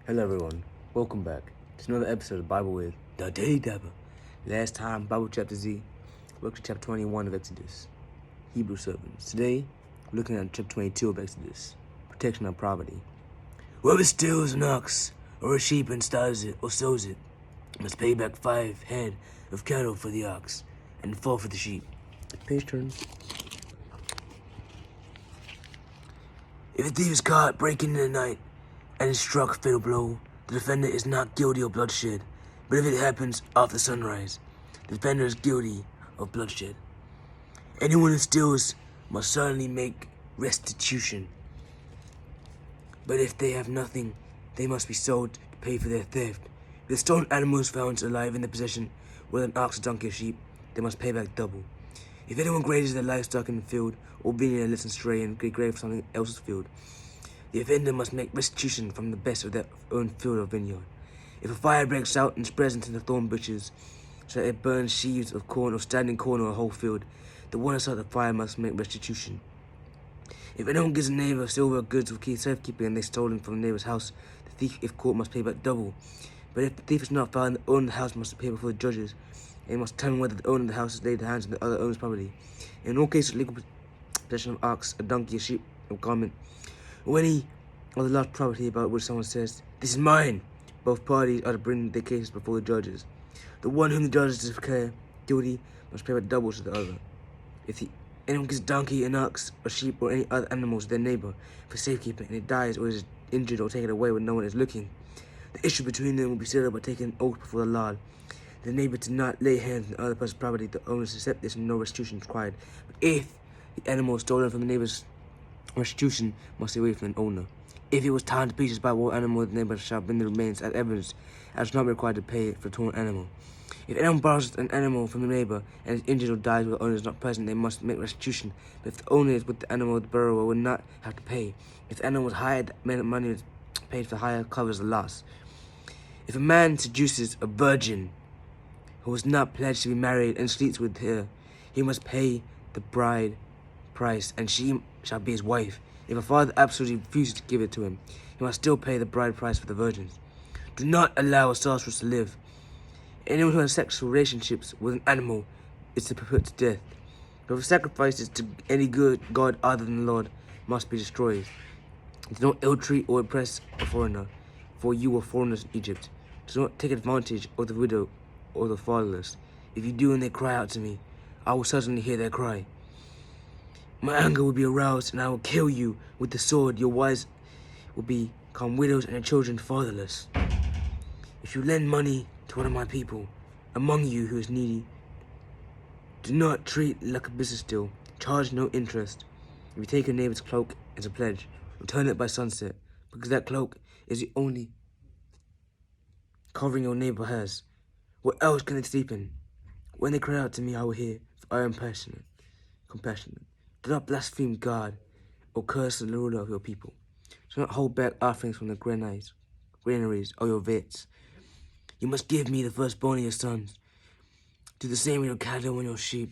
Hello everyone, welcome back to another episode of Bible with the Daily Dabber. Last time, Bible chapter Z, we're up to chapter 21 of Exodus, Hebrew servants. Today, we're looking at chapter 22 of Exodus, protection of property. Whoever steals an ox or a sheep and starves it or sells it must pay back 5 head of cattle for the ox and 4 for the sheep. Page turn. If a thief is caught breaking in the night and is struck a fatal blow, the defendant is not guilty of bloodshed. But if it happens after sunrise, the defendant is guilty of bloodshed. Anyone who steals must certainly make restitution. But if they have nothing, they must be sold to pay for their theft. If the stolen animal is found alive in their possession, whether an ox, a donkey, or sheep, they must pay back double. If anyone grazes their livestock in the field, or being in a listen stray and grave for something else's field, the offender must make restitution from the best of their own field or vineyard. If a fire breaks out and spreads into the thorn bushes, so that it burns sheaves of corn or standing corn or a whole field, the one inside the fire must make restitution. If anyone gives a neighbor silver goods with safekeeping and they stolen from the neighbor's house, the thief, if caught, must pay back double. But if the thief is not found, the owner of the house must pay before the judges, and must determine whether the owner of the house has laid hands on the other owner's property. In all cases, legal possession of ox, a donkey, a sheep, a garment, or any other large property about which someone says, "This is mine," both parties are to bring their cases before the judges. The one whom the judges declare guilty must pay back double to the other. If anyone gives a donkey, an ox, a sheep, or any other animal to their neighbor for safekeeping, and it dies or is injured or taken away when no one is looking, the issue between them will be settled by taking an oath before the Lord. The neighbor to not lay hands on the other person's property. The owners accept this and no restitution is required. But if the animal is stolen from the neighbor's, restitution must be away from the owner. If it was torn to pieces by one animal, the neighbor shall bring the remains as evidence, as is not required to pay for the torn animal. If anyone borrows an animal from the neighbor and is injured or dies while the owner is not present, they must make restitution. But if the owner is with the animal, the borrower will not have to pay. If the animal was hired, money is paid for hire covers the loss. If a man seduces a virgin who was not pledged to be married and sleeps with her, he must pay the bride price, and she shall be his wife. If a father absolutely refuses to give it to him, he must still pay the bride price for the virgins. Do not allow a sorceress to live. Anyone who has sexual relationships with an animal is to be put to death. Whoever sacrifices to any good god other than the Lord must be destroyed. Do not ill-treat or oppress a foreigner, for you were foreigners in Egypt. Do not take advantage of the widow or the fatherless. If you do and they cry out to me, I will certainly hear their cry. My anger will be aroused, and I will kill you with the sword. Your wives will become widows and your children fatherless. If you lend money to one of my people among you who is needy, do not treat like a business deal. Charge no interest. If you take a neighbor's cloak as a pledge, return it by sunset, because that cloak is the only covering your neighbor has. What else can they sleep in? When they cry out to me, I will hear, for I am compassionate. Do not blaspheme God or curse the ruler of your people. Do not hold back offerings from the granaries or your vets. You must give me the firstborn of your sons. Do the same with your cattle and your sheep.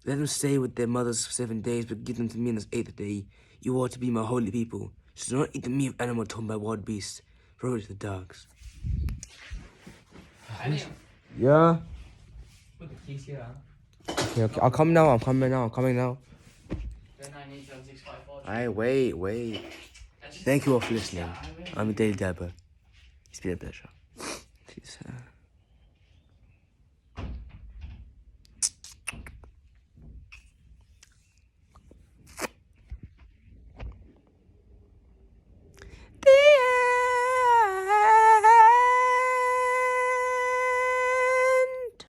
Let them stay with their mothers for 7 days, but give them to me on this 8th day. You are to be my holy people. So do not eat the meat of animals torn by wild beasts. Throw it to the dogs. Yeah. Put the keys here. Okay. I'll come now. I'm coming now. 98765. Alright, wait. Thank you all for listening. I'm a Daily Dabber. It's been a pleasure. Peace.